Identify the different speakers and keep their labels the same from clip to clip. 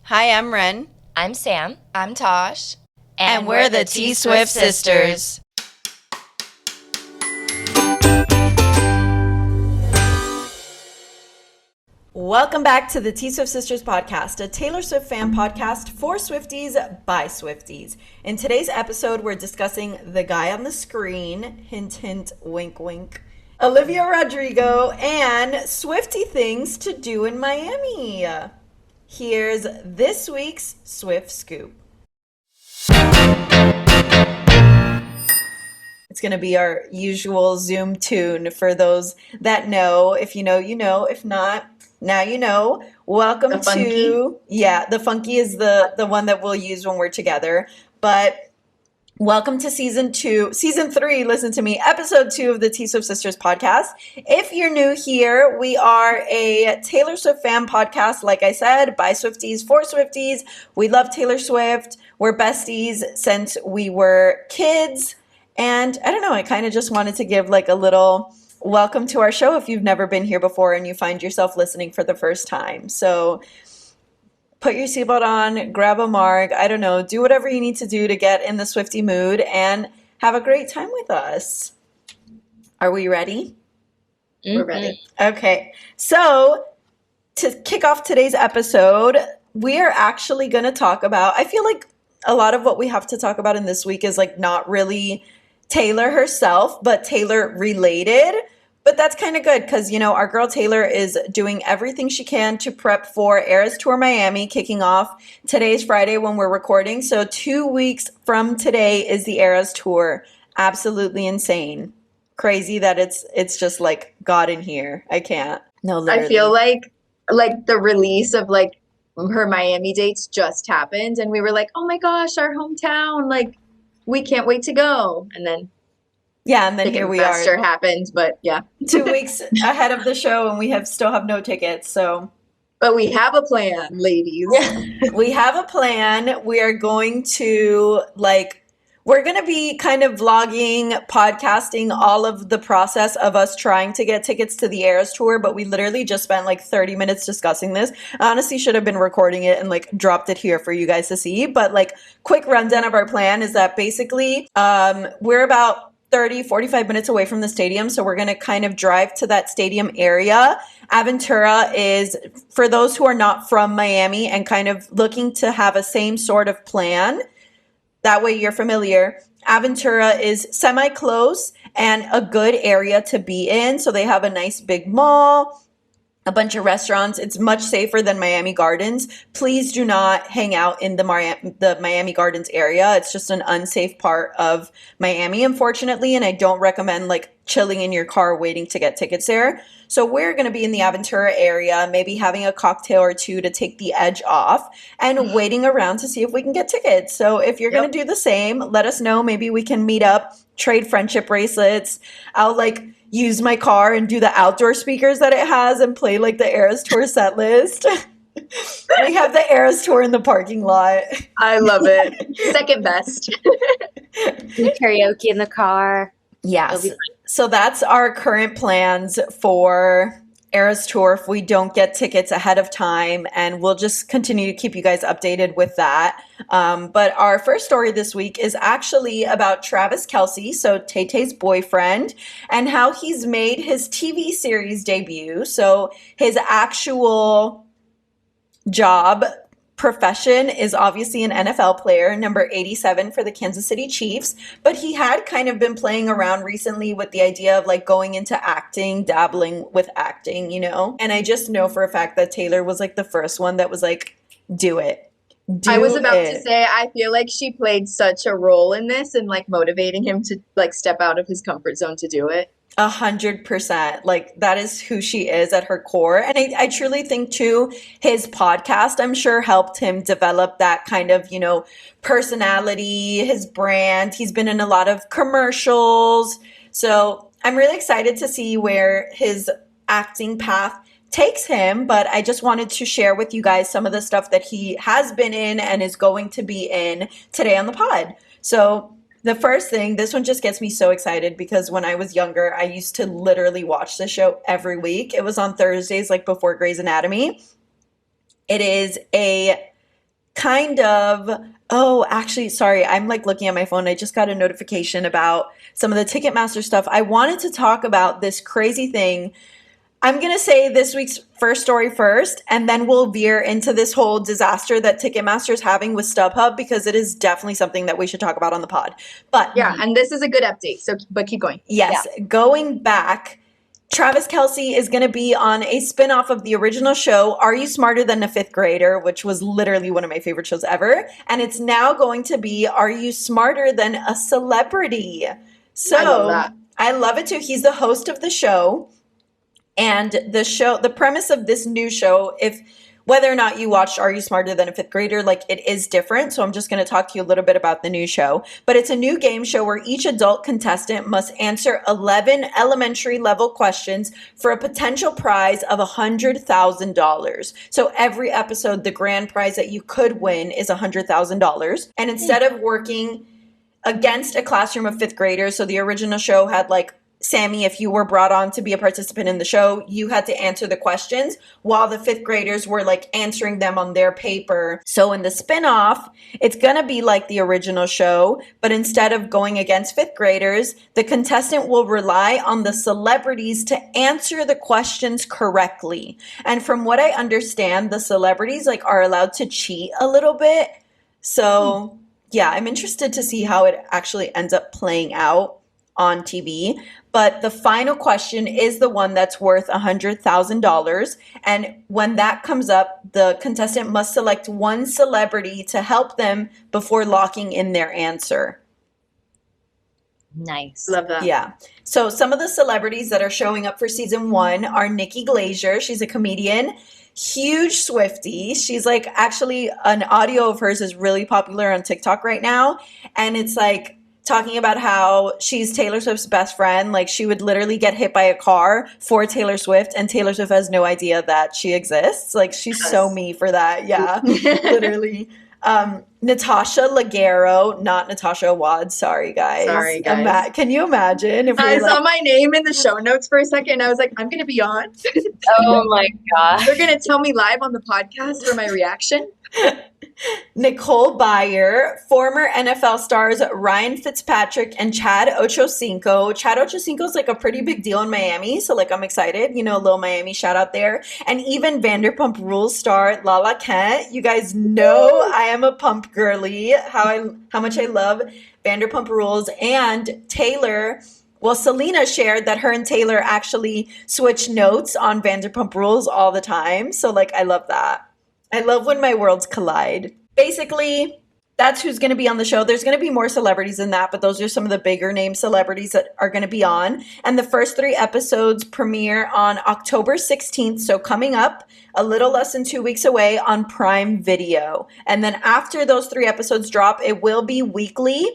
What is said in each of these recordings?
Speaker 1: Hi, I'm Ren.
Speaker 2: I'm Sam.
Speaker 3: I'm Tosh.
Speaker 1: And we're the T-Swift sisters. Welcome back to the T-Swift Sisters podcast, a Taylor Swift fan podcast for Swifties by Swifties. In today's episode, we're discussing the guy on the screen, hint, hint, wink, wink, OliviaRodrigo, and Swiftie things to do in Miami. Here's this week's Swift Scoop. It's going to be our usual Zoom tune for those that know. If you know, you know. If not, now you know. Welcome to... Yeah, the funky is the one that we'll use when we're together. But welcome to season 3, listen to me, episode 2 of the T-Swift Sisters podcast. If you're new here, we are a Taylor Swift fan podcast, like I said, by Swifties for Swifties. We love Taylor Swift. We're besties since we were kids. And I don't know, I kind of just wanted to give like a little welcome to our show if you've never been here before and you find yourself listening for the first time. So put your seatbelt on, grab a marg, I don't know, do whatever you need to do to get in the Swiftie mood and have a great time with us. Are we ready?
Speaker 3: We're ready.
Speaker 1: Okay, so to kick off today's episode, we are actually going to talk about, I feel like a lot of what we have to talk about in this week is like not really Taylor herself, but Taylor related. But that's kind of good because, you know, our girl Taylor is doing everything she can to prep for Eras Tour Miami, kicking off today's Friday when we're recording. So 2 weeks from today is the Eras Tour. Absolutely insane. Crazy that it's just like God in here. I can't. No, literally.
Speaker 3: I feel like the release of like her Miami dates just happened and we were like, oh my gosh, our hometown, like we can't wait to go. And then
Speaker 1: here we are.
Speaker 3: Happened, but yeah.
Speaker 1: 2 weeks ahead of the show and we still have no tickets. So,
Speaker 3: but we have a plan, ladies.
Speaker 1: We have a plan. We are going to we're going to be kind of vlogging, podcasting all of the process of us trying to get tickets to the Eras Tour, but we literally just spent like 30 minutes discussing this. I honestly should have been recording it and like dropped it here for you guys to see, but like quick rundown of our plan is that basically we're about 45 minutes away from the stadium, so we're going to kind of drive to that stadium area. Aventura is, for those who are not from Miami and kind of looking to have a same sort of plan, that way you're familiar. Aventura is semi-close and a good area to be in. So they have a nice big mall, a bunch of restaurants. It's much safer than Miami Gardens. Please do not hang out in the Miami Gardens area. It's just an unsafe part of Miami, unfortunately. And I don't recommend like chilling in your car waiting to get tickets there. So we're going to be in the Aventura area, maybe having a cocktail or two to take the edge off and waiting around to see if we can get tickets. So if you're going to do the same, let us know. Maybe we can meet up, trade friendship bracelets. I'll like use my car and do the outdoor speakers that it has and play like the Eras Tour set list. We have the Eras Tour in the parking lot.
Speaker 3: I love it. Second best.
Speaker 2: Do karaoke in the car.
Speaker 1: Yes. So that's our current plans for Eras Tour if we don't get tickets ahead of time, and we'll just continue to keep you guys updated with that. But our first story this week is actually about Travis Kelce, so Tay-Tay's boyfriend, and how he's made his TV series debut. So his actual job profession is obviously an NFL player, number 87 for the Kansas City Chiefs, but he had kind of been playing around recently with the idea of like going into acting, dabbling with acting, you know? And I just know for a fact that Taylor was like the first one that was like, do it.
Speaker 3: I was about to say, I feel like she played such a role in this and like motivating him to like step out of his comfort zone to do it.
Speaker 1: 100%. Like that is who she is at her core. And I truly think too, his podcast, I'm sure helped him develop that kind of, you know, personality, his brand. He's been in a lot of commercials. So I'm really excited to see where his acting path takes him, but I just wanted to share with you guys some of the stuff that he has been in and is going to be in today on the pod. So the first thing, this one just gets me so excited because when I was younger, I used to literally watch the show every week. It was on Thursdays, like before Grey's Anatomy. It is a kind of, oh, actually, sorry, I'm like looking at my phone. I just got a notification about some of the Ticketmaster stuff. I wanted to talk about this crazy thing. I'm going to say this week's first story first, and then we'll veer into this whole disaster that Ticketmaster is having with StubHub, because it is definitely something that we should talk about on the pod. But
Speaker 3: Yeah, and this is a good update. So, but keep going.
Speaker 1: yes, going back, Travis Kelce is going to be on a spinoff of the original show, Are You Smarter Than a Fifth Grader, which was literally one of my favorite shows ever. And it's now going to be Are You Smarter Than a Celebrity? So
Speaker 3: I love that.
Speaker 1: I love it too. He's the host of the show. And the premise of this new show, whether or not you watched Are You Smarter Than a Fifth Grader, like, it is different. So I'm just going to talk to you a little bit about the new show. But it's a new game show where each adult contestant must answer 11 elementary level questions for a potential prize of $100,000. So every episode, the grand prize that you could win is $100,000. And instead of working against a classroom of fifth graders, so the original show had like, Sammy, if you were brought on to be a participant in the show, you had to answer the questions while the fifth graders were like answering them on their paper. So in the spinoff, it's going to be like the original show, but instead of going against fifth graders, the contestant will rely on the celebrities to answer the questions correctly. And from what I understand, the celebrities like are allowed to cheat a little bit. So yeah, I'm interested to see how it actually ends up playing out on TV. But the final question is the one that's worth $100,000. And when that comes up, the contestant must select one celebrity to help them before locking in their answer.
Speaker 2: Nice.
Speaker 3: Love that.
Speaker 1: Yeah. So some of the celebrities that are showing up for season 1 are Nikki Glazer. She's a comedian. Huge Swiftie. She's like, actually, an audio of hers is really popular on TikTok right now. And it's like, talking about how she's Taylor Swift's best friend. Like, she would literally get hit by a car for Taylor Swift, and Taylor Swift has no idea that she exists. Like, she's so me for that. Yeah, literally. Natasha Leggero, not Natasha Wad. Sorry, guys.
Speaker 3: Sorry, guys.
Speaker 1: Can you imagine if
Speaker 3: I
Speaker 1: we
Speaker 3: saw my name in the show notes for a second, and I was like, I'm going to be on.
Speaker 2: Oh my god.
Speaker 3: They're going to tell me live on the podcast for my reaction.
Speaker 1: Nicole Byer, former NFL stars Ryan Fitzpatrick and Chad Ochocinco. Chad Ochocinco is like a pretty big deal in Miami, so like I'm excited. You know, a little Miami shout out there. And even Vanderpump Rules star Lala Kent. You guys know I am a pump girly. How much I love Vanderpump Rules. And Taylor. Well, Selena shared that her and Taylor actually switch notes on Vanderpump Rules all the time. So like I love that. I love when my worlds collide. Basically, that's who's going to be on the show. There's going to be more celebrities than that, but those are some of the bigger name celebrities that are going to be on. And the first 3 episodes premiere on October 16th, so coming up a little less than 2 weeks away on Prime Video. And then after those 3 episodes drop, it will be weekly.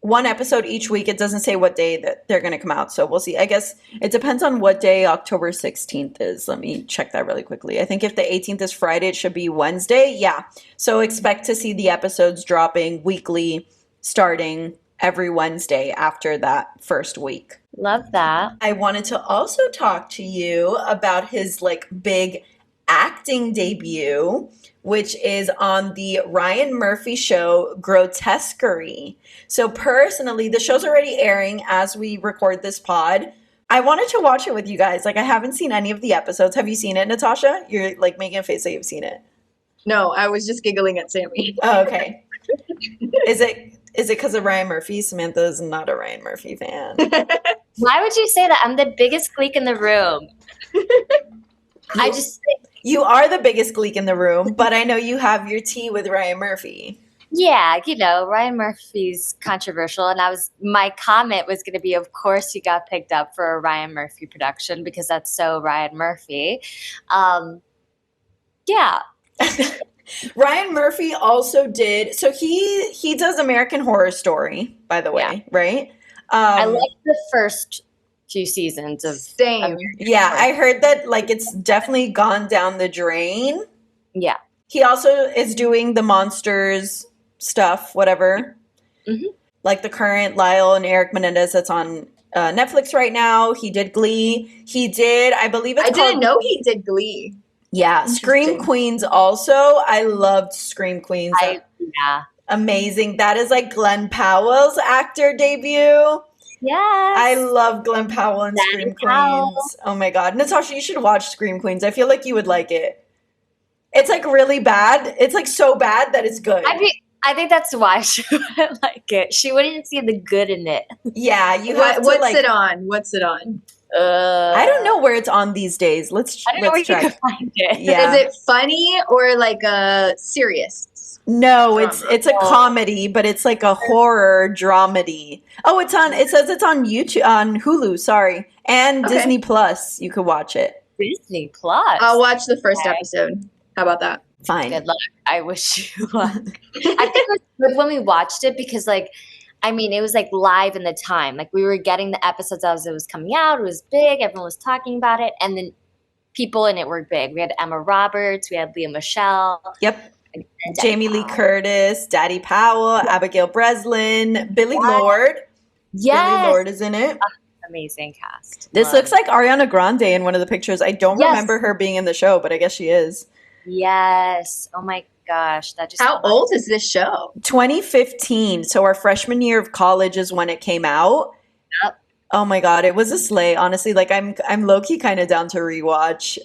Speaker 1: 1 episode each week. It doesn't say what day that they're going to come out, so we'll see. I guess it depends on what day October 16th is. Let me check that really quickly. I think if the 18th is Friday, it should be Wednesday. Yeah. So expect to see the episodes dropping weekly starting every Wednesday after that first week.
Speaker 2: Love that.
Speaker 1: I wanted to also talk to you about his like big acting debut, which is on the Ryan Murphy show, Grotesquerie. So personally, the show's already airing as we record this pod. I wanted to watch it with you guys. Like, I haven't seen any of the episodes. Have you seen it, Natasha? You're like making a face that you've seen it.
Speaker 3: No, I was just giggling at Sammy.
Speaker 1: Oh, okay. Is it because of Ryan Murphy? Samantha is not a Ryan Murphy fan.
Speaker 2: Why would you say that? I'm the biggest gleek in the room. I just think,
Speaker 1: You are the biggest gleek in the room, but I know you have your tea with Ryan Murphy.
Speaker 2: yeah, you know, Ryan Murphy's controversial, and my comment was going to be, of course, he got picked up for a Ryan Murphy production because that's so Ryan Murphy. Yeah.
Speaker 1: Ryan Murphy also did, so he does American Horror Story, by the way, right?
Speaker 2: I like the first few seasons of
Speaker 3: Same.
Speaker 1: Yeah, I heard that like it's definitely gone down the drain.
Speaker 2: Yeah.
Speaker 1: He also is doing the Monsters stuff, whatever.
Speaker 2: Mhm.
Speaker 1: Like the current Lyle and Eric Menendez that's on Netflix right now. He did Glee. He did, I believe it's
Speaker 3: I
Speaker 1: called.
Speaker 3: didn't know he did Glee.
Speaker 1: Yeah, Scream
Speaker 3: Interesting.
Speaker 1: Queens also. I loved Scream Queens.
Speaker 2: Yeah.
Speaker 1: Amazing. That is like Glenn Powell's actor debut. I
Speaker 2: Yes.
Speaker 1: love Glenn Powell and
Speaker 2: Daddy
Speaker 1: Scream
Speaker 2: Powell.
Speaker 1: Queens. Oh my God. Natasha, you should watch Scream Queens. I feel like you would like it. It's like really bad. It's like so bad that it's good.
Speaker 2: I think that's why she wouldn't like it. She wouldn't see the good in it.
Speaker 1: Yeah, you have to
Speaker 3: What's
Speaker 1: like.
Speaker 3: it on? What's it on?
Speaker 1: I don't know where it's on these days. Let's
Speaker 2: I don't know where
Speaker 1: check.
Speaker 2: you can find it.
Speaker 1: Yeah.
Speaker 3: Is it funny or like a serious?
Speaker 1: No,
Speaker 3: drama?
Speaker 1: it's a comedy, but it's like a horror dramedy. Oh, it says it's on YouTube, on Hulu, sorry. And
Speaker 3: Okay.
Speaker 1: Disney Plus. You could watch it.
Speaker 2: Disney Plus.
Speaker 3: I'll watch the first
Speaker 2: Okay.
Speaker 3: episode. How about that?
Speaker 1: Fine.
Speaker 2: Good luck. I wish you luck. I think it was good when we watched it because, like, I mean, it was like live in the time. Like, we were getting the episodes as it was coming out. It was big. Everyone was talking about it. And then people in it were big. We had Emma Roberts. We had Leah Michelle.
Speaker 1: Yep.
Speaker 2: And
Speaker 1: Jamie Lee
Speaker 2: Powell.
Speaker 1: Curtis, Daddy Powell, Abigail Breslin, Billy Lord.
Speaker 2: Yes.
Speaker 1: Billy Lord is in it.
Speaker 2: Amazing cast.
Speaker 1: This
Speaker 2: Love
Speaker 1: looks
Speaker 2: it.
Speaker 1: like Ariana Grande in one of the pictures. I don't
Speaker 2: Yes.
Speaker 1: remember her being in the show, but I guess she is.
Speaker 2: Yes. Oh my gosh. That just
Speaker 3: How old is this show?
Speaker 1: 2015. So our freshman year of college is when it came out.
Speaker 2: Yep.
Speaker 1: Oh my God, it was a slay. Honestly, like I'm low key kind of down to rewatch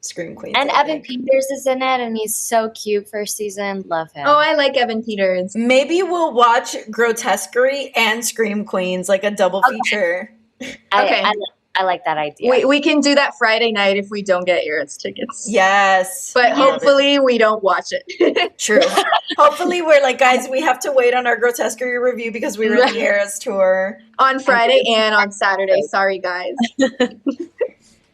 Speaker 1: Scream Queens.
Speaker 2: And
Speaker 1: I
Speaker 2: Evan
Speaker 1: think.
Speaker 2: Peters is in it, and he's so cute first season. Love him.
Speaker 3: Oh, I like Evan Peters.
Speaker 1: Maybe we'll watch Grotesquerie and Scream Queens, like a double feature.
Speaker 3: Okay.
Speaker 2: I like that idea.
Speaker 3: We can do that Friday night if we don't get Eras tickets.
Speaker 1: Yes.
Speaker 3: But
Speaker 1: Love it.
Speaker 3: hopefully we don't watch it.
Speaker 1: True. Hopefully we're like, guys, we have to wait on our Grotesquerie review because we were on the Eras tour.
Speaker 3: On Friday and on Saturday. Sorry, guys.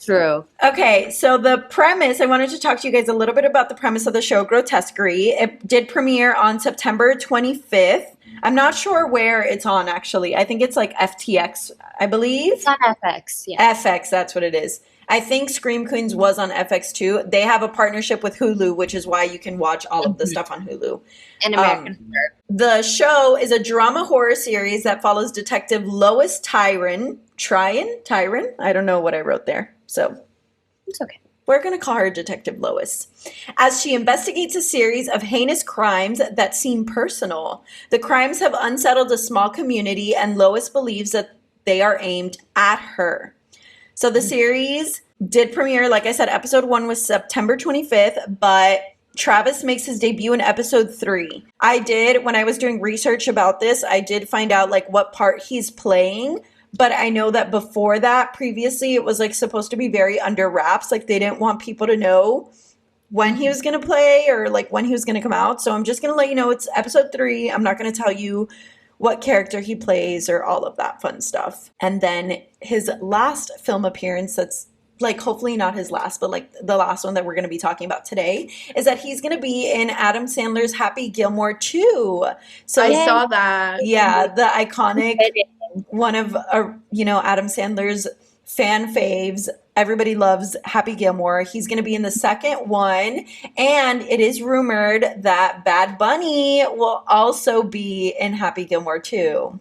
Speaker 2: True.
Speaker 1: Okay, so the premise, I wanted to talk to you guys a little bit about the premise of the show, Grotesquerie. It did premiere on September 25th. I'm not sure where it's on, actually. I think it's like FTX, I believe.
Speaker 2: It's on FX. Yeah.
Speaker 1: FX, that's what it is. I think Scream Queens was on FX too. They have a partnership with Hulu, which is why you can watch all of the stuff on Hulu.
Speaker 2: In American Horror.
Speaker 1: The show is a drama horror series that follows Detective Lois Tyron. I don't know what I wrote there. So
Speaker 2: It's okay.
Speaker 1: we're going to call her Detective Lois. As she investigates a series of heinous crimes that seem personal. The crimes have unsettled a small community, and Lois believes that they are aimed at her. So the series did premiere, like I said, episode 1 was September 25th, but Travis makes his debut in episode 3. When I was doing research about this, I did find out like what part he's playing. But I know that before that, previously, it was like supposed to be very under wraps. Like they didn't want people to know when he was going to play or like when he was going to come out. So I'm just going to let you know it's episode 3. I'm not going to tell you what character he plays or all of that fun stuff. And then his last film appearance, that's like hopefully not his last, but like the last one that we're going to be talking about today, is that he's going to be in Adam Sandler's Happy Gilmore 2. So
Speaker 3: I saw that.
Speaker 1: yeah, the iconic one of Adam Sandler's fan faves. Everybody loves Happy Gilmore. He's going to be in the second one, and it is rumored that Bad Bunny will also be in Happy Gilmore 2.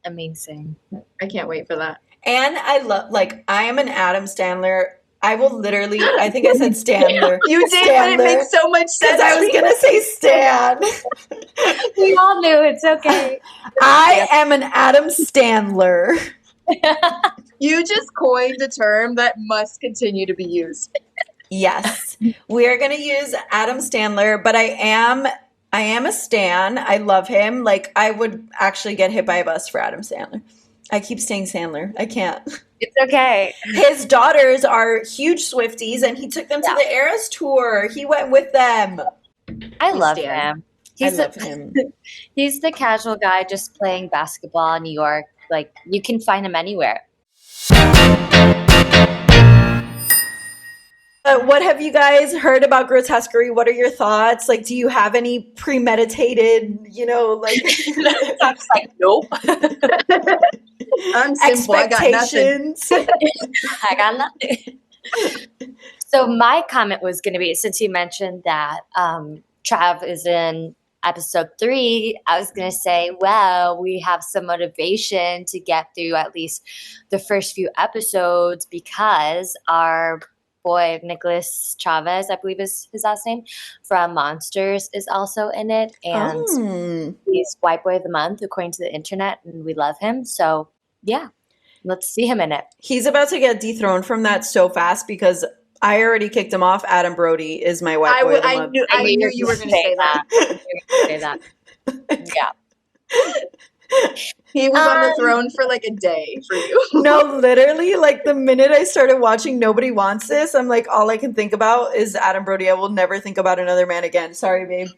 Speaker 2: Amazing.
Speaker 3: I can't wait for that.
Speaker 1: And I am an Adam Sandler. I will literally, I think I said Standler.
Speaker 3: You did, but it makes so much sense.
Speaker 1: Because I was going to say Stan.
Speaker 2: We all knew. It's okay.
Speaker 1: I am an Adam Sandler.
Speaker 3: You just coined a term that must continue to be used.
Speaker 1: Yes, we are going to use Adam Sandler, but I am a stan. I love him. Like I would actually get hit by a bus for Adam Sandler. I keep saying Sandler. I can't.
Speaker 2: It's okay.
Speaker 1: His daughters are huge Swifties, and he took them to the Eras tour. He went with them.
Speaker 2: I love
Speaker 3: stand.
Speaker 2: him.
Speaker 1: I love him.
Speaker 2: He's the casual guy just playing basketball in New York. Like you can find him anywhere.
Speaker 1: What have you guys heard about Grotesquerie? What are your thoughts? Like, do you have any premeditated, like
Speaker 2: I'm just like, nope.
Speaker 3: I'm simple. I got nothing.
Speaker 1: expectations?
Speaker 2: I got nothing. So my comment was going to be, since you mentioned that Trav is in episode 3, I was going to say, well, we have some motivation to get through at least the first few episodes because our boy, Nicholas Chavez, I believe is his last name, from Monsters is also in it. And he's White Boy of the Month, according to the internet, and we love him. So, yeah, let's see him in it.
Speaker 1: He's about to get dethroned from that so fast because I already kicked him off. Adam Brody is my White Boy of the Month.
Speaker 3: I knew you were going to say that.
Speaker 2: Say that. Yeah.
Speaker 3: He was on the throne for like a day for you.
Speaker 1: No, literally, like the minute I started watching Nobody Wants This, I'm like, all I can think about is Adam Brody. I will never think about another man again. Sorry, babe.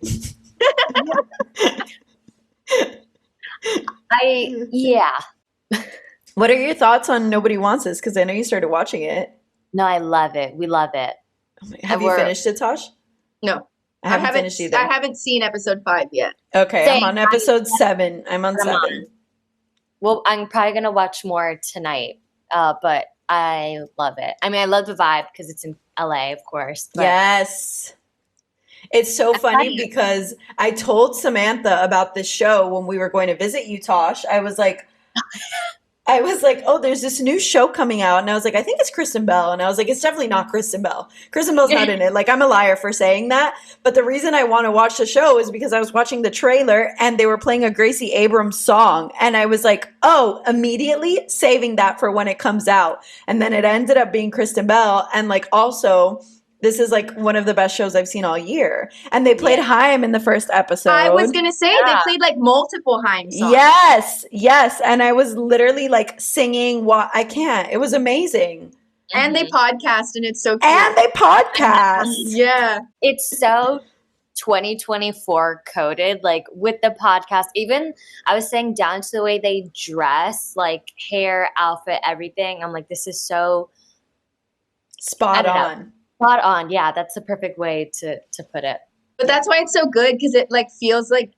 Speaker 2: Yeah.
Speaker 1: What are your thoughts on Nobody Wants This? Because I know you started watching it.
Speaker 2: No, I love it. We love it.
Speaker 1: Have you finished it, Tosh?
Speaker 3: No.
Speaker 1: I haven't finished either.
Speaker 3: I haven't seen episode 5 yet.
Speaker 1: Okay, I'm on episode 7. I'm on 7.
Speaker 2: Well, I'm probably going to watch more tonight, but I love it. I mean, I love the vibe because it's in LA, of course. But
Speaker 1: yes. It's so funny because I told Samantha about this show when we were going to visit you, Tosh. I was like, oh, there's this new show coming out. And I was like, I think it's Kristen Bell. And I was like, it's definitely not Kristen Bell. Kristen Bell's not in it. Like, I'm a liar for saying that. But the reason I want to watch the show is because I was watching the trailer and they were playing a Gracie Abrams song. And I was like, oh, immediately saving that for when it comes out. And then it ended up being Kristen Bell. And like, also, this is like one of the best shows I've seen all year. And they played Haim in the first episode.
Speaker 3: I was going to say, they played like multiple Haim songs.
Speaker 1: Yes. And I was literally like singing I can't. It was amazing.
Speaker 3: And they podcast and it's so cute.
Speaker 1: And they podcast.
Speaker 3: Yeah.
Speaker 2: It's so 2024 coded, like with the podcast. Even I was saying down to the way they dress, like hair, outfit, everything. I'm like, this is so
Speaker 1: spot on.
Speaker 2: Spot on. Yeah, that's the perfect way to put it.
Speaker 3: But that's why it's so good because it like feels like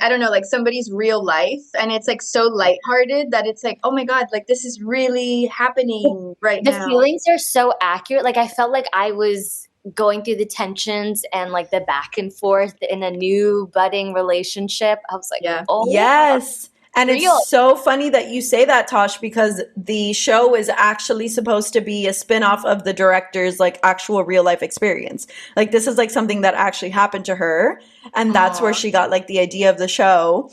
Speaker 3: I don't know, like somebody's real life, and it's like so lighthearted that it's like, oh my God, like this is really happening right now.
Speaker 2: The feelings are so accurate. Like I felt like I was going through the tensions and like the back and forth in a new budding relationship. I was like, oh
Speaker 1: yes. And it's so funny that you say that, Tosh, because the show is actually supposed to be a spin-off of the director's like actual real life experience. Like this is like something that actually happened to her. And that's where she got like the idea of the show.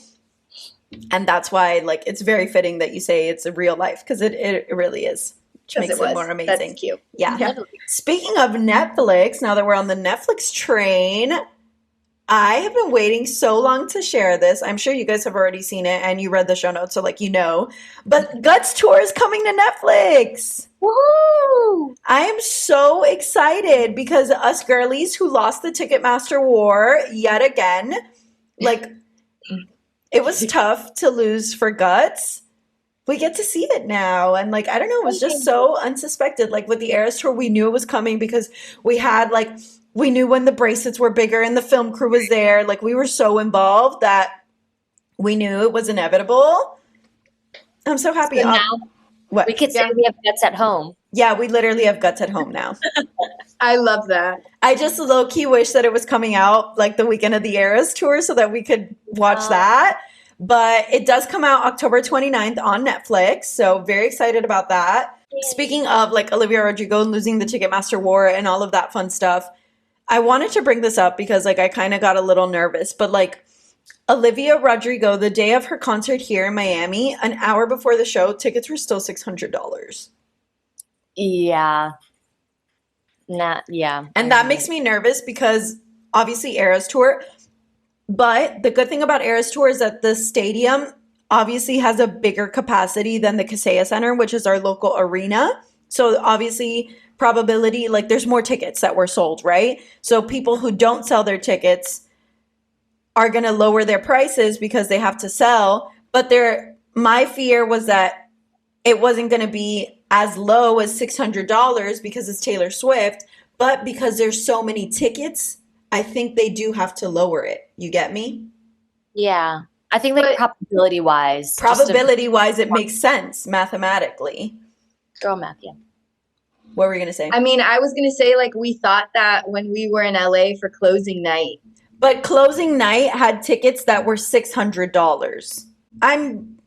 Speaker 1: And that's why like it's very fitting that you say it's a real life because it really is. Which makes it more amazing.
Speaker 3: That's cute.
Speaker 1: Yeah. Speaking of Netflix, now that we're on the Netflix train, I have been waiting so long to share this. I'm sure you guys have already seen it and you read the show notes, so like you know. But Guts Tour is coming to Netflix.
Speaker 2: Woo!
Speaker 1: I am so excited because us girlies who lost the Ticketmaster war yet again, like it was tough to lose for Guts. We get to see it now. And like, I don't know, it was just so unsuspected. Like with the Eras Tour, we knew it was coming because we knew when the bracelets were bigger and the film crew was there. Like we were so involved that we knew it was inevitable. I'm so happy.
Speaker 2: So now we could say we have Guts at home.
Speaker 1: Yeah, we literally have Guts at home now.
Speaker 3: I love that.
Speaker 1: I just low-key wish that it was coming out like the weekend of the Eras Tour so that we could watch that. But it does come out October 29th on Netflix. So very excited about that. Yay. Speaking of like OliviaRodrigo losing the Ticketmaster war and all of that fun stuff, I wanted to bring this up because like I kind of got a little nervous, but like OliviaRodrigo, the day of her concert here in Miami, an hour before the show, tickets were still $600.
Speaker 2: Yeah.
Speaker 1: And that makes me nervous because obviously Eras Tour, but the good thing about Eras Tour is that the stadium obviously has a bigger capacity than the Kaseya Center, which is our local arena. So obviously probability, like there's more tickets that were sold, right? So people who don't sell their tickets are going to lower their prices because they have to sell. But my fear was that it wasn't going to be as low as $600 because it's Taylor Swift, but because there's so many tickets, I think they do have to lower it. You get me?
Speaker 2: Yeah. I think like probability-wise,
Speaker 1: it makes sense mathematically.
Speaker 2: Girl math, yeah.
Speaker 1: What were you going to say?
Speaker 3: I mean, I was going to say, like, we thought that when we were in LA for closing night.
Speaker 1: But closing night had tickets that were $600. I'm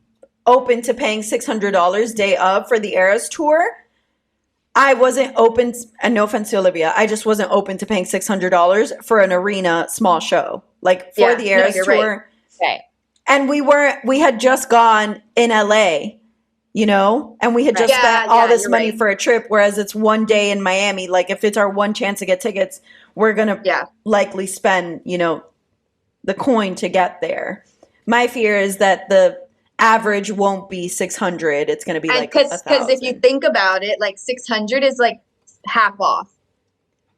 Speaker 1: open to paying $600 day of for the Eras Tour. I wasn't open, and no offense to Olivia, I just wasn't open to paying $600 for an arena small show, like for the Eras
Speaker 3: you're
Speaker 1: tour.
Speaker 2: Right.
Speaker 1: And we had just gone in LA, you know, and we had just spent all this money for a trip, whereas it's one day in Miami. Like if it's our one chance to get tickets, we're going to likely spend, you know, the coin to get there. My fear is that the average won't be 600. It's going to be like 1,000.
Speaker 3: Because if you think about it, like 600 is like half off.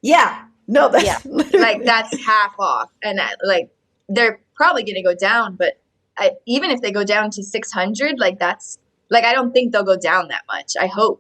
Speaker 1: Yeah. No, that's
Speaker 3: like that's half off. And like they're probably going to go down, but even if they go down to 600, like that's like, I don't think they'll go down that much. I hope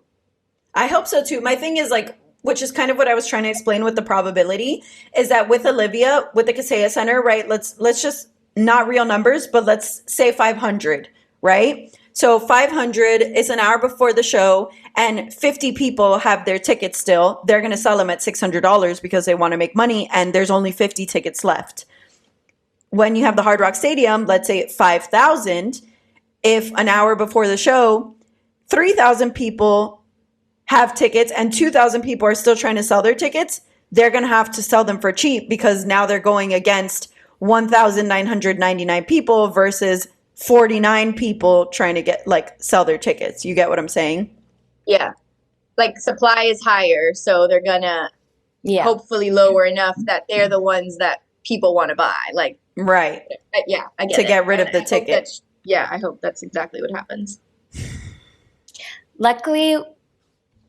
Speaker 1: so too. My thing is like, which is kind of what I was trying to explain with the probability, is that with Olivia, with the Kaseya Center, right? Let's just not real numbers, but let's say 500, right? So 500 is an hour before the show and 50 people have their tickets still. They're going to sell them at $600 because they want to make money and there's only 50 tickets left. When you have the Hard Rock Stadium, let's say 5,000, if an hour before the show, 3,000 people have tickets and 2,000 people are still trying to sell their tickets, they're going to have to sell them for cheap because now they're going against 1,999 people versus 49 people trying to sell their tickets. You get what I'm saying?
Speaker 3: Yeah. Like supply is higher, so they're going to hopefully lower enough that they're the ones that people want to buy. Like,
Speaker 1: right.
Speaker 3: Yeah, I get
Speaker 1: to
Speaker 3: it.
Speaker 1: get rid of the ticket.
Speaker 3: I hope that's exactly what happens.
Speaker 2: Luckily,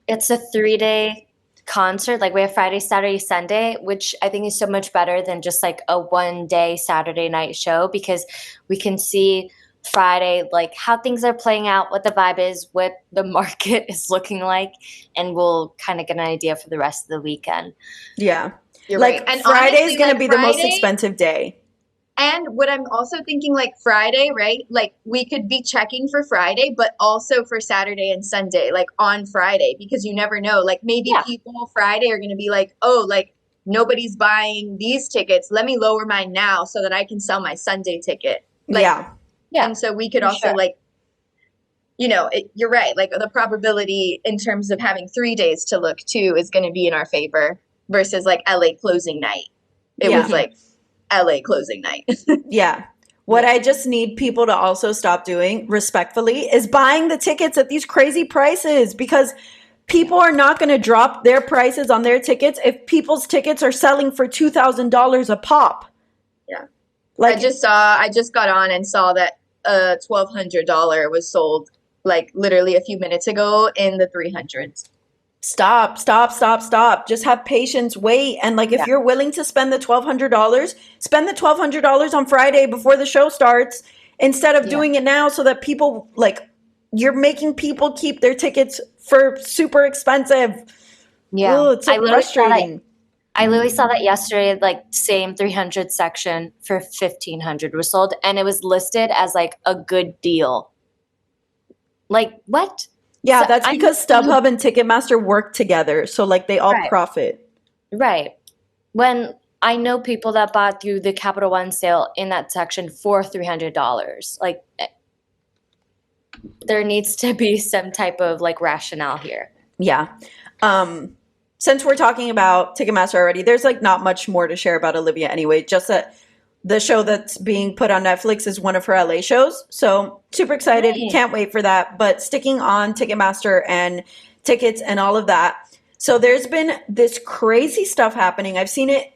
Speaker 2: it's a 3-day concert. Like we have Friday, Saturday, Sunday, which I think is so much better than just like a 1-day Saturday night show, because we can see Friday like how things are playing out, what the vibe is, what the market is looking like, and we'll kind of get an idea for the rest of the weekend.
Speaker 1: Yeah.
Speaker 3: You're
Speaker 1: like
Speaker 3: right. And
Speaker 1: Friday is going to be the most expensive day.
Speaker 3: And what I'm also thinking, like Friday, right? Like we could be checking for Friday, but also for Saturday and Sunday, like on Friday, because you never know. Like maybe people Friday are going to be like, oh, like nobody's buying these tickets. Let me lower mine now so that I can sell my Sunday ticket. Like,
Speaker 1: yeah.
Speaker 3: And so we could also like, you know, you're right. Like the probability in terms of having 3 days to look too is going to be in our favor versus like LA closing night. It was like LA closing night.
Speaker 1: Yeah. What I just need people to also stop doing respectfully is buying the tickets at these crazy prices, because people are not going to drop their prices on their tickets if people's tickets are selling for $2,000 a pop.
Speaker 3: Yeah.
Speaker 1: Like
Speaker 3: I just got on and saw that $1,200 was sold like literally a few minutes ago in the 300s.
Speaker 1: Stop. Just have patience, wait. And like, if you're willing to spend the $1,200, spend the $1,200 on Friday before the show starts instead of doing it now, so that people like, you're making people keep their tickets for super expensive.
Speaker 2: Yeah.
Speaker 1: Ooh, it's so frustrating.
Speaker 2: I literally saw that yesterday, like same 300 section for 1,500 was sold, and it was listed as like a good deal. Like what?
Speaker 1: Yeah, so that's because StubHub and Ticketmaster work together. So like they all profit.
Speaker 2: Right. When I know people that bought through the Capital One sale in that section for $300. Like there needs to be some type of like rationale here.
Speaker 1: Yeah. Since we're talking about Ticketmaster already, there's like not much more to share about Olivia anyway. Just that the show that's being put on Netflix is one of her LA shows. So super excited. Right. Can't wait for that. But sticking on Ticketmaster and tickets and all of that. So there's been this crazy stuff happening. I've seen it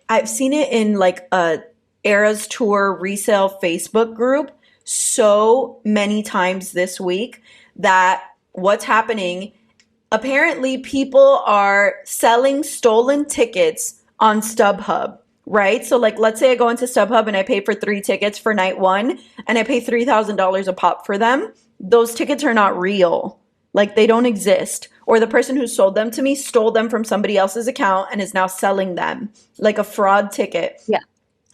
Speaker 1: in like a Eras Tour resale Facebook group so many times this week that what's happening, apparently people are selling stolen tickets on StubHub. Right? So like, let's say I go into StubHub and I pay for 3 tickets for night 1 and I pay $3,000 a pop for them. Those tickets are not real. Like they don't exist. Or the person who sold them to me stole them from somebody else's account and is now selling them like a fraud ticket.
Speaker 2: Yeah.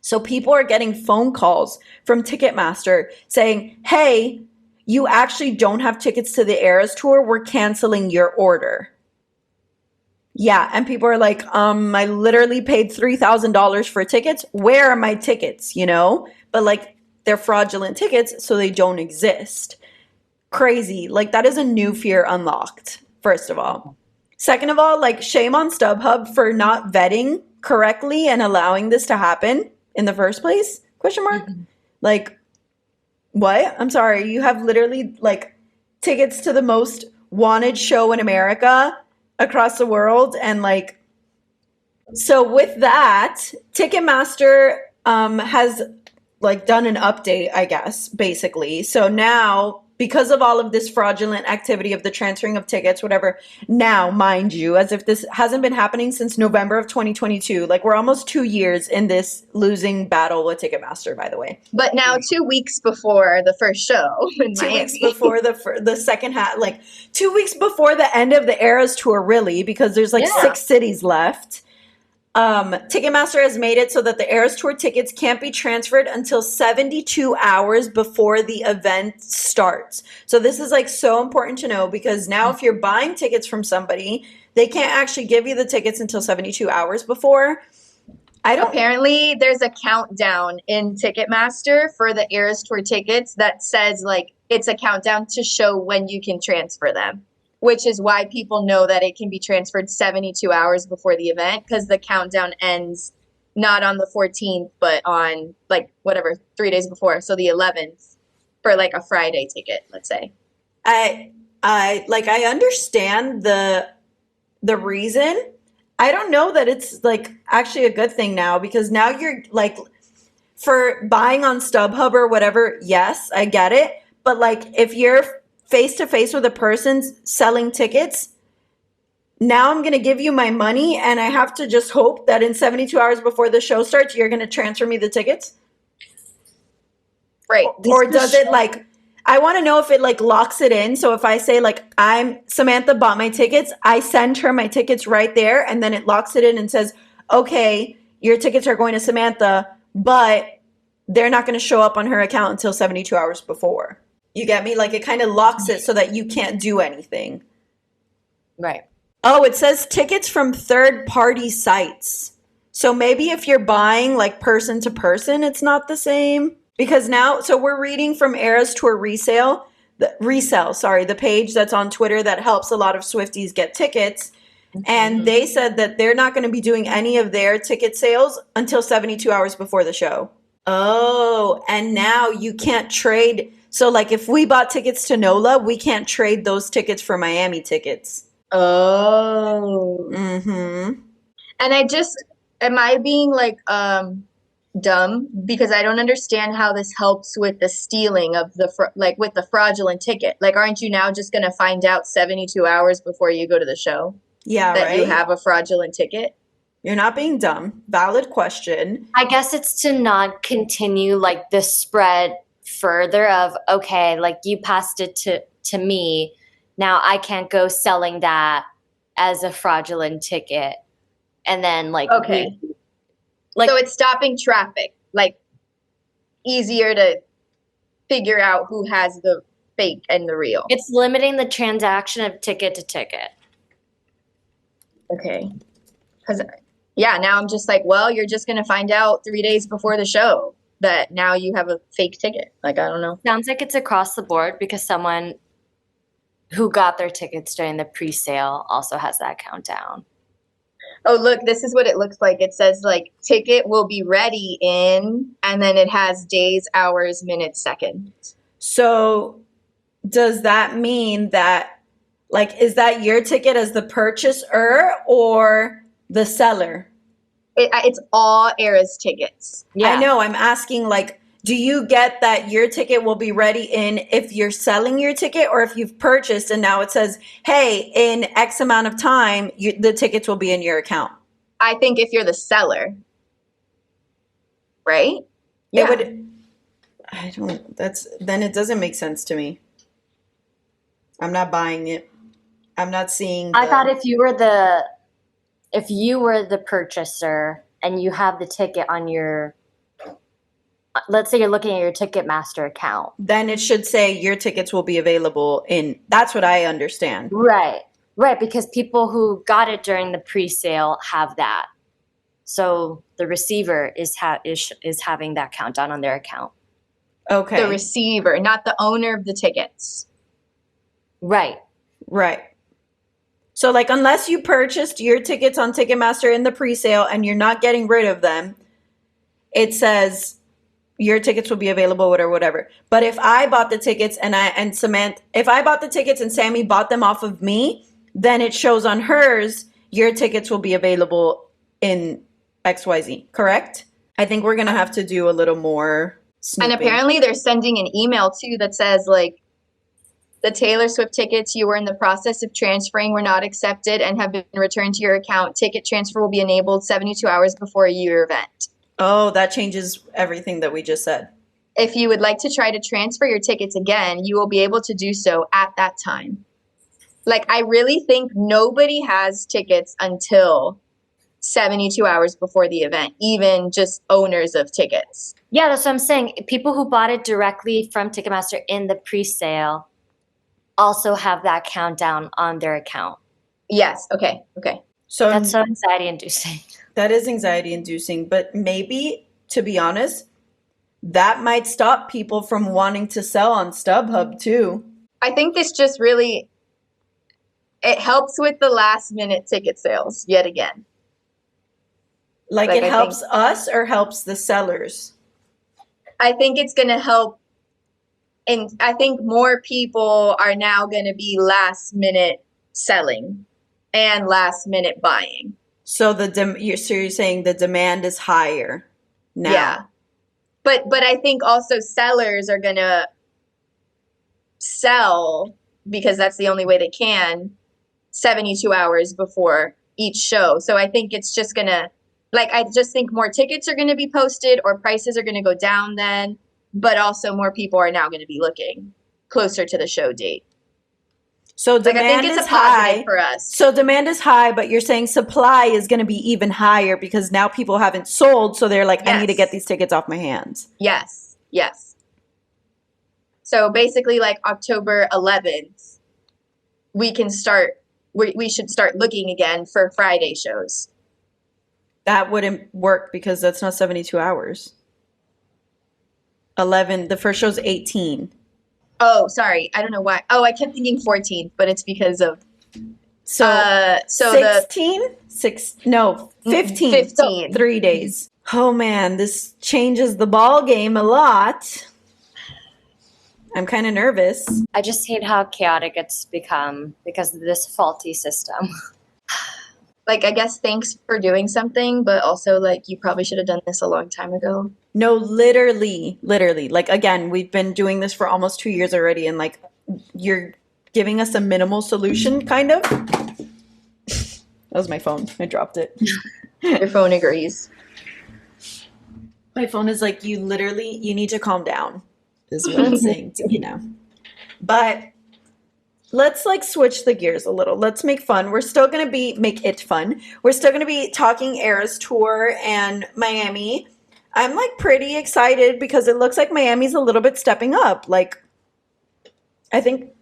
Speaker 1: So people are getting phone calls from Ticketmaster saying, hey, you actually don't have tickets to the Eras Tour. We're canceling your order. Yeah, and people are like, I literally paid $3,000 for tickets. Where are my tickets, you know? But like, they're fraudulent tickets, so they don't exist. Crazy. Like, that is a new fear unlocked, first of all. Second of all, like, shame on StubHub for not vetting correctly and allowing this to happen in the first place? Question mark. Like, what? I'm sorry. You have literally like tickets to the most wanted show in America across the world, and like, so with that, Ticketmaster has like done an update, I guess, basically. So now, because of all of this fraudulent activity of the transferring of tickets, whatever, now, mind you, as if this hasn't been happening since November of 2022, like we're almost 2 years in this losing battle with Ticketmaster, by the way.
Speaker 3: But now 2 weeks before the first show in
Speaker 1: 2 weeks
Speaker 3: Miami.
Speaker 1: before the second half, like 2 weeks before the end of the Eras tour, really, because there's like 6 cities left. Ticketmaster has made it so that the Eras Tour tickets can't be transferred until 72 hours before the event starts. So this is like so important to know, because now if you're buying tickets from somebody, they can't actually give you the tickets until 72 hours before.
Speaker 3: Apparently there's a countdown in Ticketmaster for the Eras Tour tickets that says like it's a countdown to show when you can transfer them, which is why people know that it can be transferred 72 hours before the event, because the countdown ends not on the 14th, but on like whatever, 3 days before. So the 11th for like a Friday ticket, let's say.
Speaker 1: I understand the reason. I don't know that it's like actually a good thing now, because now you're like, for buying on StubHub or whatever, yes, I get it. But like if you're face to face with a person selling tickets, now I'm going to give you my money and I have to just hope that in 72 hours before the show starts, you're going to transfer me the tickets.
Speaker 3: Right.
Speaker 1: Or does it like, I want to know if it like locks it in. So if I say like, Samantha bought my tickets, I send her my tickets right there, and then it locks it in and says, okay, your tickets are going to Samantha, but they're not going to show up on her account until 72 hours before. You get me? Like it kind of locks it so that you can't do anything.
Speaker 2: Right.
Speaker 1: Oh, it says tickets from third-party sites. So maybe if you're buying like person to person, it's not the same. Because now, so we're reading from Eras Tour Resale, the page that's on Twitter that helps a lot of Swifties get tickets. And they said that they're not going to be doing any of their ticket sales until 72 hours before the show. Oh, and now you can't trade. So like if we bought tickets to NOLA, we can't trade those tickets for Miami tickets.
Speaker 3: Oh.
Speaker 1: Mm-hmm.
Speaker 3: And am I being like dumb, because I don't understand how this helps with the stealing of with the fraudulent ticket. Like, aren't you now just going to find out 72 hours before you go to the show?
Speaker 1: Yeah,
Speaker 3: that
Speaker 1: right?
Speaker 3: You have a fraudulent ticket?
Speaker 1: You're not being dumb. Valid question.
Speaker 2: I guess it's to not continue like the spread further of, okay, like you passed it to me. Now I can't go selling that as a fraudulent ticket. And then like,
Speaker 3: okay. So it's stopping traffic, like easier to figure out who has the fake and the real.
Speaker 2: It's limiting the transaction of ticket to ticket.
Speaker 3: Okay. Because, yeah, now I'm just like, well, you're just going to find out 3 days before the show that now you have a fake ticket. Like, I don't know.
Speaker 2: Sounds like it's across the board, because someone who got their tickets during the pre-sale also has that countdown.
Speaker 3: Oh, look, this is what it looks like. It says, like, ticket will be ready in, and then it has days, hours, minutes, seconds.
Speaker 1: So does that mean that, like, is that your ticket as the purchaser or the seller?
Speaker 3: It's all Eras tickets.
Speaker 2: Yeah.
Speaker 1: I know. I'm asking, like, do you get that your ticket will be ready in if you're selling your ticket, or if you've purchased and now it says, hey, in X amount of time, the tickets will be in your account?
Speaker 3: I think if you're the seller, right? Yeah.
Speaker 1: Then it doesn't make sense to me. I'm not buying it. I'm not seeing.
Speaker 2: I thought if you were the purchaser and you have the ticket on your, let's say you're looking at your Ticketmaster account,
Speaker 1: then it should say your tickets will be available in. That's what I understand.
Speaker 2: Right, because people who got it during the pre-sale have that. So the receiver is having that countdown on their account.
Speaker 1: Okay.
Speaker 3: The receiver, not the owner of the tickets.
Speaker 2: Right.
Speaker 1: So, like, unless you purchased your tickets on Ticketmaster in the presale and you're not getting rid of them, it says your tickets will be available, whatever. But if I bought the tickets if I bought the tickets and Sammy bought them off of me, then it shows on hers, your tickets will be available in XYZ, correct? I think we're going to have to do a little more snooping.
Speaker 3: And apparently they're sending an email too that says like, the Taylor Swift tickets you were in the process of transferring were not accepted and have been returned to your account. Ticket transfer will be enabled 72 hours before your event.
Speaker 1: Oh, that changes everything that we just said.
Speaker 3: If you would like to try to transfer your tickets again, you will be able to do so at that time. Like, I really think nobody has tickets until 72 hours before the event, even just owners of tickets.
Speaker 2: Yeah, that's what I'm saying. People who bought it directly from Ticketmaster in the pre-sale also have that countdown on their account.
Speaker 3: Yes. Okay.
Speaker 2: So that's so anxiety-inducing.
Speaker 1: That is anxiety-inducing, but maybe, to be honest, that might stop people from wanting to sell on StubHub too.
Speaker 3: I think this just really, it helps with the last-minute ticket sales yet again.
Speaker 1: Like it helps us or helps the sellers?
Speaker 3: I think it's going to help. And I think more people are now going to be last minute selling and last minute buying.
Speaker 1: So you're saying the demand is higher now.
Speaker 3: Yeah. But I think also sellers are going to sell, because that's the only way they can, 72 hours before each show. So I think it's just going to, like, I just think more tickets are going to be posted or prices are going to go down then. But also more people are now going to be looking closer to the show date.
Speaker 1: So demand is high
Speaker 3: for us.
Speaker 1: So demand is high, but you're saying supply is going to be even higher because now people haven't sold. So they're like, yes, I need to get these tickets off my hands.
Speaker 3: Yes. So basically like October 11th, we should start looking again for Friday shows.
Speaker 1: That wouldn't work because that's not 72 hours. 11, the first show's 18.
Speaker 3: Oh, sorry. I don't know why. Oh, I kept thinking 14th, but it's because of
Speaker 1: 16? 15. So 3 days. Oh man, this changes the ball game a lot. I'm kind of nervous.
Speaker 2: I just hate how chaotic it's become because of this faulty system.
Speaker 3: Like, I guess thanks for doing something, but also, like, you probably should have done this a long time ago.
Speaker 1: No, literally. Like, again, we've been doing this for almost 2 years already, and, like, you're giving us a minimal solution, kind of. That was my phone. I dropped it.
Speaker 3: Your phone agrees.
Speaker 1: My phone is like, you need to calm down, is what I'm saying to you now. But let's like switch the gears a little. Let's make fun. We're still going to make it fun. We're still going to be talking Eras Tour and Miami. I'm like pretty excited because it looks like Miami's a little bit stepping up. Like, I think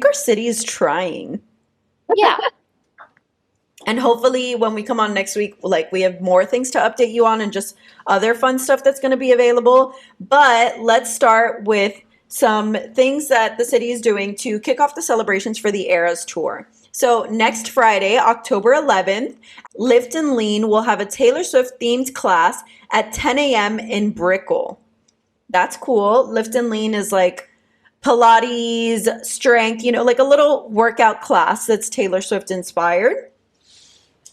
Speaker 1: our city is trying.
Speaker 2: Yeah.
Speaker 1: And hopefully when we come on next week, like we have more things to update you on and just other fun stuff that's going to be available. But let's start with some things that the city is doing to kick off the celebrations for the Eras Tour. So next Friday, October 11th, Lift and Lean will have a Taylor Swift themed class at 10 a.m. in Brickell. That's cool. Lift and Lean is like Pilates, strength, like a little workout class that's Taylor Swift inspired.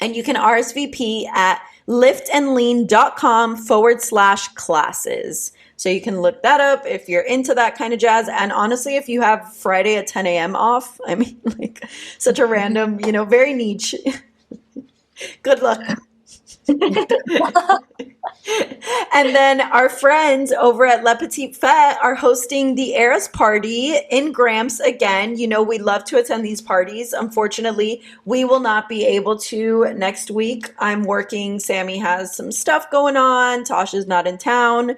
Speaker 1: And you can RSVP at liftandlean.com/classes. So you can look that up if you're into that kind of jazz. And honestly, if you have Friday at 10 a.m. off, I mean, like such a random, very niche. Good luck. And then our friends over at Le Petit Fete are hosting the Eras Party in Gramps again. We love to attend these parties. Unfortunately, we will not be able to next week. I'm working. Sammy has some stuff going on. Tasha's not in town.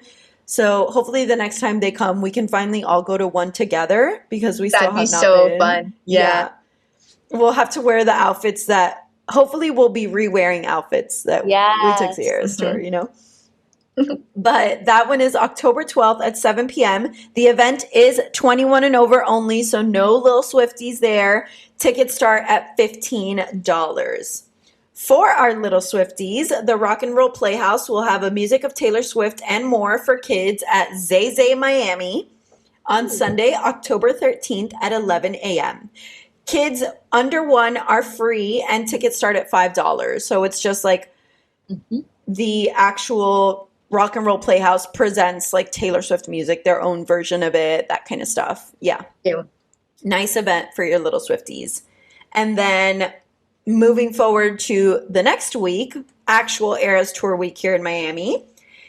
Speaker 1: So hopefully the next time they come, we can finally all go to one together because we still have not been.
Speaker 3: That'd be so fun. Yeah.
Speaker 1: We'll have to wear the outfits that hopefully we'll be re-wearing outfits that we took the Eras Tour, But that one is October 12th at 7 p.m. The event is 21 and over only, so no little Swifties there. Tickets start at $15. For our little Swifties, the Rock and Roll Playhouse will have a music of Taylor Swift and more for kids at Zay Zay Miami on Sunday, October 13th at 11 a.m. Kids under 1 are free and tickets start at $5. So it's just like the actual Rock and Roll Playhouse presents like Taylor Swift music, their own version of it, that kind of stuff. Yeah. Nice event for your little Swifties. And then moving forward to the next week, actual Eras Tour week here in Miami.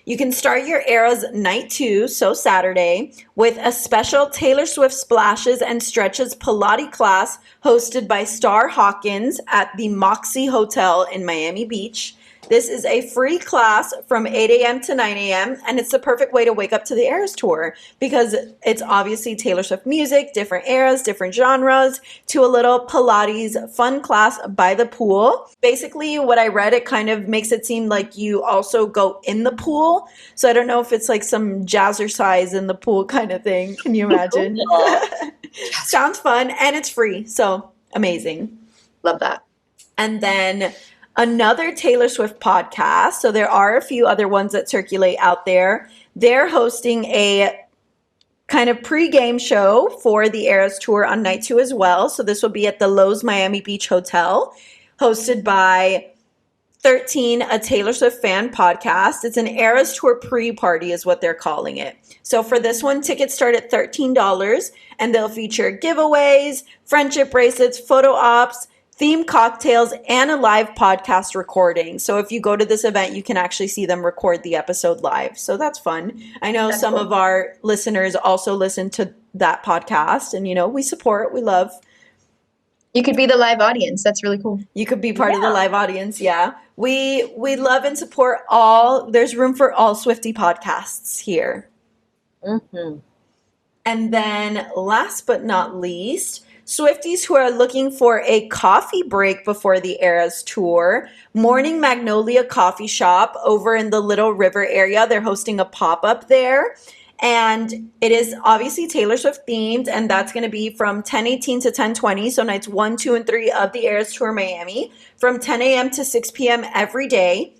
Speaker 1: You can start your Eras Night 2, so Saturday, with a special Taylor Swift Splashes and Stretches Pilates class hosted by Star Hawkins at the Moxie Hotel in Miami Beach. This is a free class from 8 a.m. to 9 a.m. and it's the perfect way to wake up to the Eras Tour because it's obviously Taylor Swift music, different eras, different genres, to a little Pilates fun class by the pool. Basically, what I read, it kind of makes it seem like you also go in the pool. So I don't know if it's like some jazzercise in the pool kind of thing. Can you imagine? Sounds fun and it's free. So amazing.
Speaker 3: Love that.
Speaker 1: And then another Taylor Swift podcast. So there are a few other ones that circulate out there. They're hosting a kind of pre-game show for the Eras Tour on night 2 as well. So this will be at the Lowe's Miami Beach Hotel, hosted by 13, a Taylor Swift fan podcast. It's an Eras Tour pre-party is what they're calling it. So for this one, tickets start at $13 and they'll feature giveaways, friendship bracelets, photo ops, themed cocktails, and a live podcast recording. So if you go to this event, you can actually see them record the episode live. So that's fun. I know some of our listeners also listen to that podcast and, you know, we support, we love.
Speaker 3: You could be the live audience. That's really cool.
Speaker 1: You could be part of the live audience. Yeah. We love and support all. There's room for all Swiftie podcasts here.
Speaker 2: Mm-hmm.
Speaker 1: And then last but not least, Swifties who are looking for a coffee break before the Eras Tour, Morning Magnolia Coffee Shop over in the Little River area. They're hosting a pop-up there. And it is obviously Taylor Swift themed, and that's going to be from 10:18 to 10:20, so nights 1, 2, and 3 of the Eras Tour Miami, from 10 a.m. to 6 p.m. every day.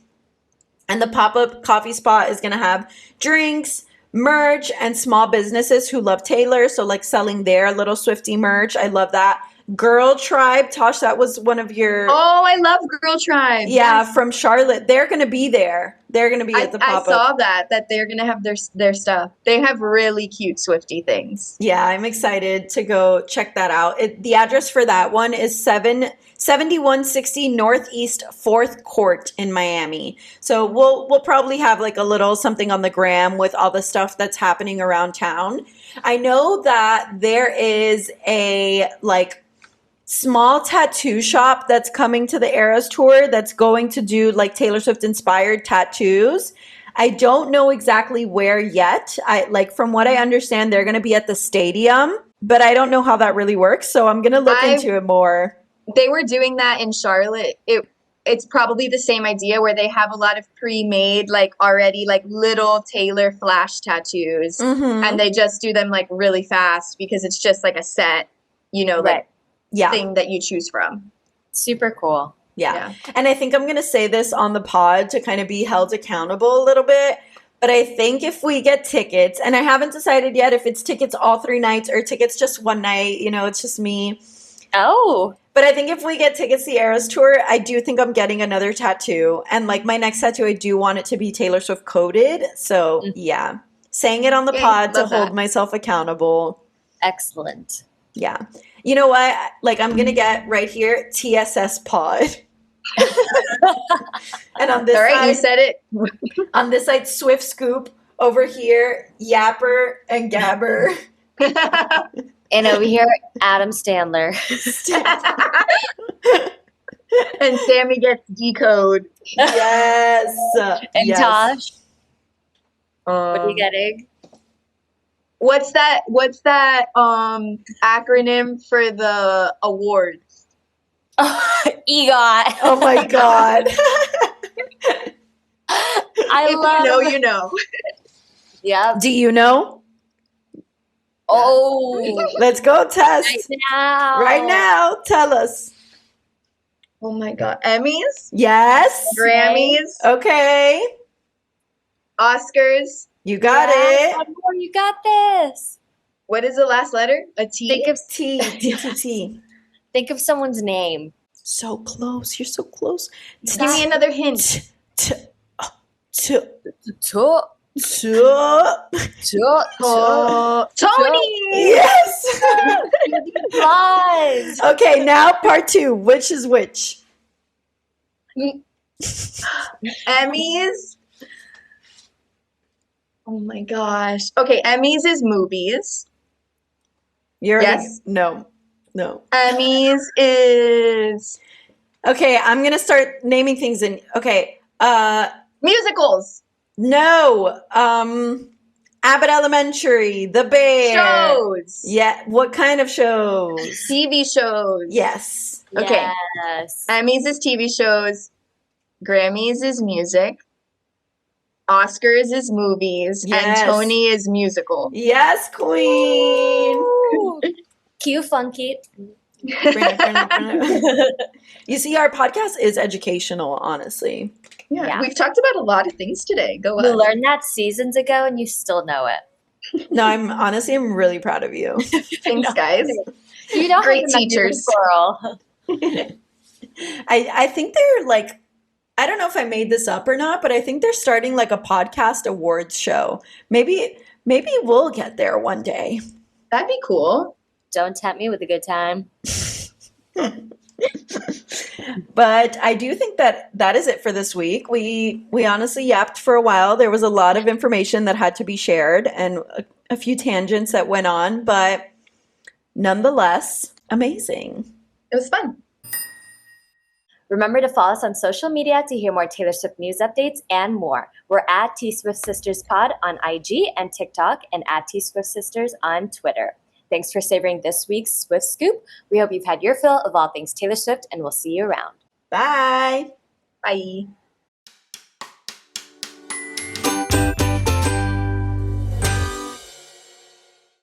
Speaker 1: And the pop-up coffee spot is going to have drinks, merch, and small businesses who love Taylor, so like selling their little Swiftie merch. I love that. Girl Tribe, Tosh, that was one of your...
Speaker 3: Oh, I love Girl Tribe.
Speaker 1: Yeah, yes. From Charlotte. They're going to be there. They're going to be at the pop-up.
Speaker 3: I saw that they're going to have their stuff. They have really cute Swiftie things.
Speaker 1: Yeah, I'm excited to go check that out. The address for that one is 7160 Northeast 4th Court in Miami. So we'll probably have like a little something on the gram with all the stuff that's happening around town. I know that there is a like small tattoo shop that's coming to the Eras Tour that's going to do like Taylor Swift inspired tattoos. I don't know exactly where yet. From what I understand, they're going to be at the stadium, but I don't know how that really works. So I'm going to look into it more.
Speaker 3: They were doing that in Charlotte. It's probably the same idea where they have a lot of pre-made, like already like little Taylor flash tattoos, and they just do them like really fast because it's just like a set, you know, like thing that you choose from.
Speaker 2: Super cool.
Speaker 1: Yeah. And I think I'm going to say this on the pod to kind of be held accountable a little bit. But I think if we get tickets, and I haven't decided yet if it's tickets all 3 nights or tickets just one night, you know, it's just me.
Speaker 2: Oh.
Speaker 1: But I think if we get tickets to the Eras Tour, I do think I'm getting another tattoo. And like my next tattoo, I do want it to be Taylor Swift coded. So yeah, saying it on the pod to hold myself accountable.
Speaker 2: Excellent.
Speaker 1: Yeah. You know what? Like I'm going to get right here, TSS pod. And on this side,
Speaker 3: you said it.
Speaker 1: On this side, Swift Scoop. Over here, Yapper and Gabber.
Speaker 2: And over here, Adam Standler.
Speaker 3: And Sammy gets decode.
Speaker 1: Yes.
Speaker 2: And Tosh. What are you getting?
Speaker 3: What's that acronym for the awards?
Speaker 2: EGOT.
Speaker 1: Oh my God.
Speaker 2: I
Speaker 3: If
Speaker 2: love.
Speaker 3: you know, you know.
Speaker 2: Yep.
Speaker 1: Do you know?
Speaker 2: Oh,
Speaker 1: Let's go
Speaker 2: right
Speaker 1: test.
Speaker 2: now.
Speaker 1: Right now. Tell us.
Speaker 3: Oh my God. Emmys,
Speaker 1: Yes.
Speaker 3: Grammys,
Speaker 1: Okay.
Speaker 3: Oscars.
Speaker 1: You got
Speaker 2: Yeah,
Speaker 1: it.
Speaker 2: Amor, you got this.
Speaker 3: What is the last letter? A T?
Speaker 2: Think of
Speaker 1: T.
Speaker 2: think of someone's name.
Speaker 1: So close. You're so close.
Speaker 3: Give me another hint.
Speaker 1: T. T.
Speaker 2: To-
Speaker 1: T.
Speaker 3: Tony!
Speaker 1: Yes.
Speaker 2: Applause.
Speaker 1: Okay, now part 2. Which is which?
Speaker 3: Emmys. Oh my gosh. Okay, Emmys is movies.
Speaker 1: You're
Speaker 3: Yes.
Speaker 1: No.
Speaker 3: Emmys is
Speaker 1: Okay, I'm gonna start naming things in. Okay.
Speaker 3: musicals.
Speaker 1: No. Abbott Elementary, The Bear.
Speaker 3: Shows.
Speaker 1: Yeah. What kind of shows?
Speaker 3: TV shows.
Speaker 1: Yes.
Speaker 3: Okay.
Speaker 2: Yes.
Speaker 3: Emmys is TV shows. Grammys is music. Oscars is movies.
Speaker 1: Yes.
Speaker 3: And Tony is musical.
Speaker 1: Yes, Queen.
Speaker 2: Ooh. Cue funky.
Speaker 1: Bring it. You see, our podcast is educational, honestly.
Speaker 3: Yeah. We've talked about a lot of things today. Go
Speaker 2: You
Speaker 3: on.
Speaker 2: learned that seasons ago and you still know it.
Speaker 1: No, I'm really proud of you.
Speaker 3: Thanks, guys.
Speaker 2: You don't
Speaker 3: Great
Speaker 2: have to
Speaker 3: teachers.
Speaker 2: Girl.
Speaker 1: I think they're like, I don't know if I made this up or not, but I think they're starting like a podcast awards show. Maybe we'll get there one day.
Speaker 3: That'd be cool.
Speaker 2: Don't tempt me with a good time.
Speaker 1: But I do think that is it for this week. We honestly yapped for a while. There was a lot of information that had to be shared and a few tangents that went on, but nonetheless, amazing.
Speaker 3: It was fun.
Speaker 2: Remember to follow us on social media to hear more Taylor Swift news updates and more. We're at T Swift Sisters Pod on IG and TikTok and at T Swift Sisters on Twitter. Thanks for savoring this week's Swift Scoop. We hope you've had your fill of all things Taylor Swift, and we'll see you around.
Speaker 1: Bye.
Speaker 3: Bye.